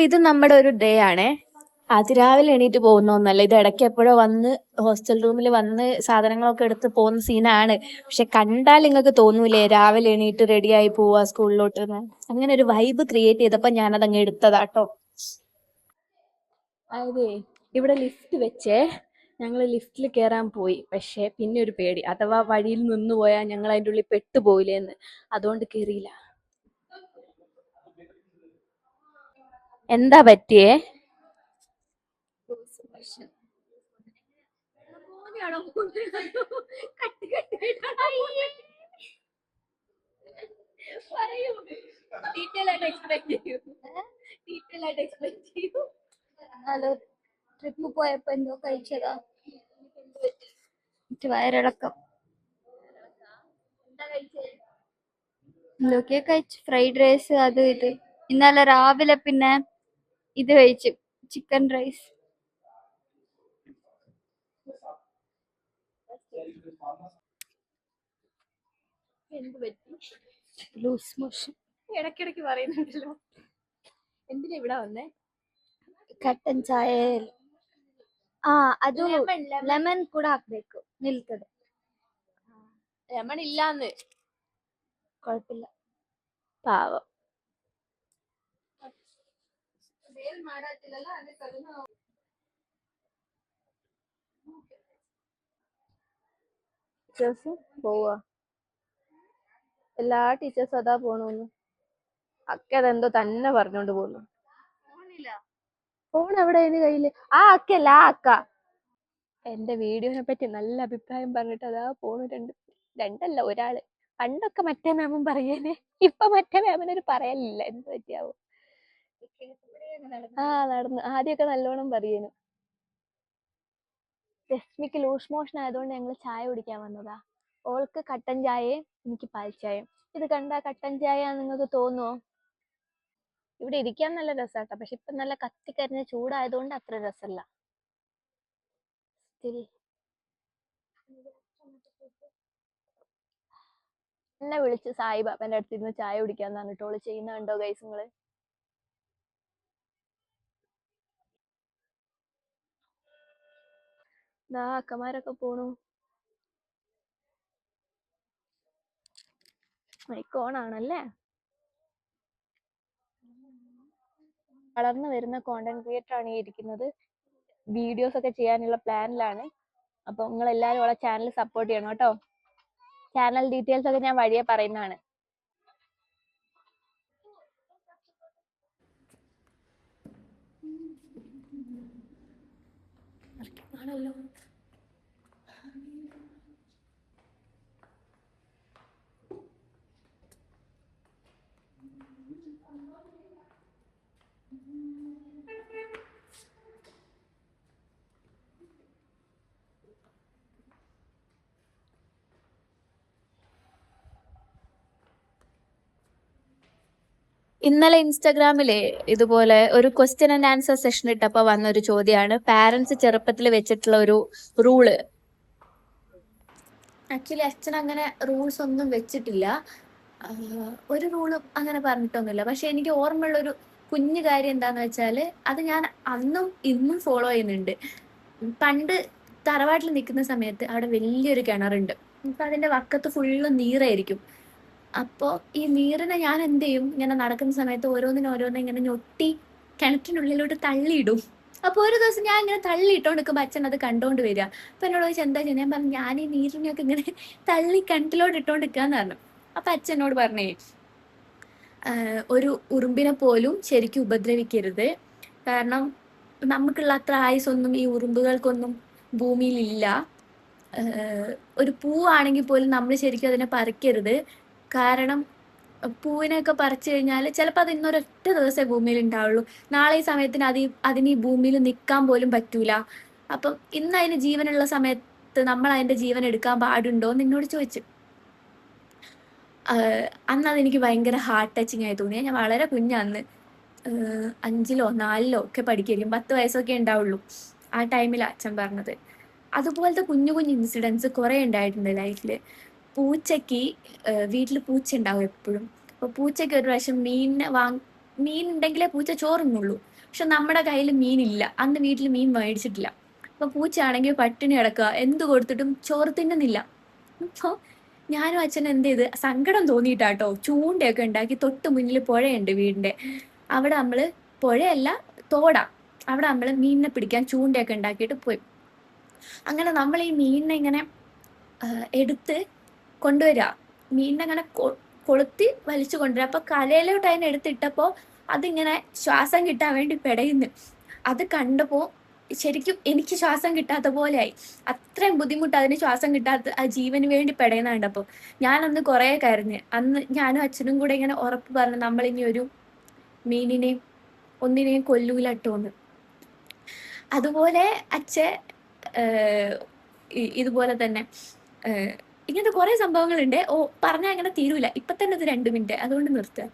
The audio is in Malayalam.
ഇത് നമ്മുടെ ഒരു ഡേ ആണേ. അതിരാവിലെ എണീറ്റ് പോകുന്ന ഒന്നല്ല. ഇത് ഇടയ്ക്ക് എപ്പോഴോ വന്ന് ഹോസ്റ്റൽ റൂമിൽ വന്ന് സാധനങ്ങളൊക്കെ എടുത്ത് പോകുന്ന സീനാണ്. പക്ഷെ കണ്ടാൽ നിങ്ങൾക്ക് തോന്നൂലേ രാവിലെ എണീറ്റ് റെഡിയായി പോവാ സ്കൂളിലോട്ട് എന്ന്. അങ്ങനെ ഒരു വൈബ് ക്രിയേറ്റ് ചെയ്തപ്പോ ഞാനതങ്ങ് എടുത്തതാട്ടോ. അതെ, ഇവിടെ ലിഫ്റ്റ് വെച്ചേ ഞങ്ങൾ ലിഫ്റ്റിൽ കയറാൻ പോയി. പക്ഷെ പിന്നെ ഒരു പേടി, അഥവാ വഴിയിൽ നിന്ന് പോയാൽ ഞങ്ങൾ അതിൻ്റെ ഉള്ളിൽ പെട്ടുപോയില്ലേന്ന്. അതുകൊണ്ട് കയറിയില്ല. എന്താ പറ്റിയേ? ട്രിപ്പ് പോയപ്പോ എന്തോ കഴിച്ചതാ, വയറിളക്കം. എന്തൊക്കെയാ കഴിച്ചു, ഫ്രൈഡ് റൈസ് അത് ഇത്. ഇന്നലെ രാവിലെ പിന്നെ ഇത് കഴിച്ചു, ചിക്കൻ റൈസ്. എന്ത് പറ്റി? Loose motion. ഇടയ്ക്കിടയ്ക്ക് പറയുന്നുണ്ടല്ലോ. എന്തിനാ ഇവിടെ വന്നേ? ಕಟ್ಟನ್ ಚಾಯ್ ಅದು ಲೆಮನ್ ಕೂಡ ಹಾಕ್ಬೇಕು, ನಿಲ್ತದೆ. ലെമൺ ഇല്ലാന്ന്. കുഴപ്പമില്ല. പാവം. ടീച്ചേഴ്സ് പോവാ, എല്ലാ ടീച്ചേഴ്സും അതാ പോണോന്ന്. അക്ക അതെന്തോ തന്നെ പറഞ്ഞോണ്ട് പോന്നു. ഫോൺ എവിടെ കയ്യില്? ആ അക്കല്ല, ആ അക്ക എന്റെ വീഡിയോനെ പറ്റി നല്ല അഭിപ്രായം പറഞ്ഞിട്ട് അതാ പോണു. രണ്ടല്ല, ഒരാള്. പണ്ടൊക്കെ മറ്റേ മാമും പറയേനെ, ഇപ്പൊ മറ്റേ മാമിനൊരു പറയലില്ല. എന്ത് പറ്റിയാവോ? നടന്നു. ആദ്യമൊക്കെ നല്ലോണം പറയേനു. രശ്മിക്ക് ലൂസ് മോഷൻ ആയതുകൊണ്ട് ഞങ്ങൾ ചായ കുടിക്കാൻ വന്നതാ. ഓൾക്ക് കട്ടൻ ചായയും എനിക്ക് പാൽ ചായയും. ഇത് കണ്ടാ കട്ടൻ ചായ നിങ്ങൾക്ക് തോന്നുവോ? ഇവിടെ ഇരിക്കാൻ നല്ല രസാട്ടോ, പക്ഷെ ഇപ്പൊ നല്ല കത്തിക്കരിഞ്ഞ ചൂടായതുകൊണ്ട് അത്ര രസമല്ല. എന്നെ വിളിച്ച് സായിബാബന്റെ അടുത്ത് ഇരുന്ന് ചായ കുടിക്കാൻ പറഞ്ഞിട്ട് ഓള് ചെയ്യുന്ന കണ്ടോ ഗൈസ് നിങ്ങള്? അക്കമാരൊക്കെ പോണു. മൈക്ക് ഓൺ ആണല്ലേ. വളർന്നു വരുന്ന കോണ്ടന്റ് ക്രിയേറ്റർ ആണ് ഈ ഇരിക്കുന്നത്. വീഡിയോസ് ഒക്കെ ചെയ്യാനുള്ള പ്ലാനിലാണ്. അപ്പൊ നിങ്ങൾ എല്ലാവരും ഓളെ ചാനൽ സപ്പോർട്ട് ചെയ്യണം കേട്ടോ. ചാനൽ ഡീറ്റെയിൽസ് ഒക്കെ ഞാൻ വഴിയെ പറയുന്നതാണ്. ആണല്ലോ. ഇന്നലെ ഇൻസ്റ്റാഗ്രാമിലെ ഇതുപോലെ ഒരു ക്വസ്റ്റ്യൻ ആൻഡ് ആൻസർ സെഷൻ ഇട്ടപ്പോൾ വന്നൊരു ചോദ്യമാണ് പാരന്റ്സ് ചെറുപ്പത്തിൽ വെച്ചിട്ടുള്ള ഒരു റൂള്. ആക്ച്വലി അച്ഛൻ അങ്ങനെ റൂൾസ് ഒന്നും വെച്ചിട്ടില്ല, ഒരു റൂളും അങ്ങനെ പറഞ്ഞിട്ടൊന്നുമില്ല. പക്ഷെ എനിക്ക് ഓർമ്മയുള്ളൊരു കുഞ്ഞു കാര്യം എന്താന്ന് വെച്ചാൽ അത് ഞാൻ അന്നും ഇന്നും ഫോളോ ചെയ്യുന്നുണ്ട്. പണ്ട് തറവാട്ടിൽ നിൽക്കുന്ന സമയത്ത് അവിടെ വലിയൊരു കിണറുണ്ട്. അപ്പൊ അതിന്റെ വക്കത്ത് ഫുള്ള് നീറായിരിക്കും. അപ്പോൾ ഈ നീറിനെ ഞാൻ എന്ത് ചെയ്യും, ഇങ്ങനെ നടക്കുന്ന സമയത്ത് ഓരോന്നിനും ഇങ്ങനെ ഞൊട്ടി കിണറ്റിനുള്ളിലോട്ട് തള്ളിയിടും. അപ്പോൾ ഒരു ദിവസം ഞാൻ ഇങ്ങനെ തള്ളിയിട്ടോണ്ട് നിൽക്കുമ്പോൾ അച്ഛൻ അത് കണ്ടോണ്ട് വരിക. അപ്പൊ എന്നോട് ചോദിച്ചാൽ എന്താ ചെയ്യുന്നത്? ഞാൻ പറഞ്ഞു ഞാൻ ഈ നീരിനെയൊക്കെ ഇങ്ങനെ തള്ളി കിണറ്റിലോട്ട് ഇട്ടോണ്ട് നിൽക്കാന്ന് പറഞ്ഞു. അപ്പൊ അച്ഛനോട് പറഞ്ഞേ, ഒരു ഉറുമ്പിനെ പോലും ശരിക്കും ഉപദ്രവിക്കരുത്, കാരണം നമുക്കുള്ള അത്ര ആയുസൊന്നും ഈ ഉറുമ്പുകൾക്കൊന്നും ഭൂമിയിലില്ല. ഒരു പൂവാണെങ്കിൽ പോലും നമ്മൾ ശരിക്കും അതിനെ പറിക്കരുത്, കാരണം പൂവിനെയൊക്കെ പറിച്ചു കഴിഞ്ഞാൽ ചിലപ്പോൾ അത് ഇന്നൊരൊറ്റ ദിവസമേ ഭൂമിയിൽ ഉണ്ടാവുള്ളൂ. നാളെ ഈ സമയത്തിന് അതിന് ഈ ഭൂമിയിൽ നിൽക്കാൻ പോലും പറ്റൂല. അപ്പം ഇന്ന് അതിന് ജീവനുള്ള സമയത്ത് നമ്മൾ അതിന്റെ ജീവൻ എടുക്കാൻ പാടുണ്ടോ എന്ന് എന്നോട് ചോദിച്ചു. അന്ന് അതെനിക്ക് ഭയങ്കര ഹാർട്ട് ടച്ചിങ് ആയി തോന്നി. ഞാൻ വളരെ കുഞ്ഞന്ന്, 5-ലോ 4-ലോ ഒക്കെ പഠിക്കുകയും 10 വയസ്സൊക്കെ ഉണ്ടാവുള്ളൂ ആ ടൈമിൽ അച്ഛൻ പറഞ്ഞത്. അതുപോലത്തെ കുഞ്ഞു കുഞ്ഞു ഇൻസിഡൻസ് കുറേ ഉണ്ടായിട്ടുണ്ട് ലൈഫിൽ. പൂച്ചയ്ക്ക് വീട്ടിൽ പൂച്ച ഉണ്ടാവും എപ്പോഴും. അപ്പോൾ പൂച്ചയ്ക്ക് ഒരു പ്രാവശ്യം മീൻ ഉണ്ടെങ്കിലേ പൂച്ച ചോറുന്നുള്ളൂ. പക്ഷെ നമ്മുടെ കയ്യിൽ മീനില്ല, അന്ന് വീട്ടിൽ മീൻ മേടിച്ചിട്ടില്ല. അപ്പൊ പൂച്ചയാണെങ്കിൽ പട്ടിണി കിടക്കുക, എന്ത് കൊടുത്തിട്ടും ചോറ് തിന്നുന്നില്ല. അപ്പോൾ ഞാനും അച്ഛനും എന്ത് ചെയ്ത്, സങ്കടം തോന്നിയിട്ടാട്ടോ ചൂണ്ടയൊക്കെ ഉണ്ടാക്കി, തൊട്ട് മുന്നിൽ പുഴയുണ്ട് വീടിന്റെ അവിടെ, നമ്മള് പുഴയല്ല തോടാ, അവിടെ നമ്മള് മീനിനെ പിടിക്കാൻ ചൂണ്ടയൊക്കെ ഉണ്ടാക്കിയിട്ട് പോയി. അങ്ങനെ നമ്മൾ ഈ മീനിനെ ഇങ്ങനെ എടുത്ത് കൊണ്ടുവരിക, മീനിനെ അങ്ങനെ കൊളുത്തി വലിച്ചു കൊണ്ടുവരിക. അപ്പൊ കലയിലോട്ട് അതിനെ എടുത്തിട്ടപ്പോ അതിങ്ങനെ ശ്വാസം കിട്ടാൻ വേണ്ടി പെടയുന്നു. അത് കണ്ടപ്പോ ശരിക്കും എനിക്ക് ശ്വാസം കിട്ടാത്ത പോലെയായി. അത്രയും ബുദ്ധിമുട്ട് അതിന് ശ്വാസം കിട്ടാത്ത, ആ ജീവന് വേണ്ടി പെടയുന്ന കണ്ടപ്പോ ഞാനന്ന് കുറേ കരഞ്ഞ്. അന്ന് ഞാനും അച്ഛനും കൂടെ ഇങ്ങനെ ഉറപ്പ് പറഞ്ഞു, നമ്മളിനി ഒരു മീനിനെയും ഒന്നിനെയും കൊല്ലൂലട്ടോന്ന്. അതുപോലെ അച്ഛൻ ഇതുപോലെ തന്നെ ഇങ്ങനത്തെ കുറെ സംഭവങ്ങളുണ്ട്. പറഞ്ഞാൽ അങ്ങനെ തീരൂല. ഇപ്പൊ തന്നെ ഇത് 2 മിനിറ്റ്, അതുകൊണ്ട് നിർത്തുക.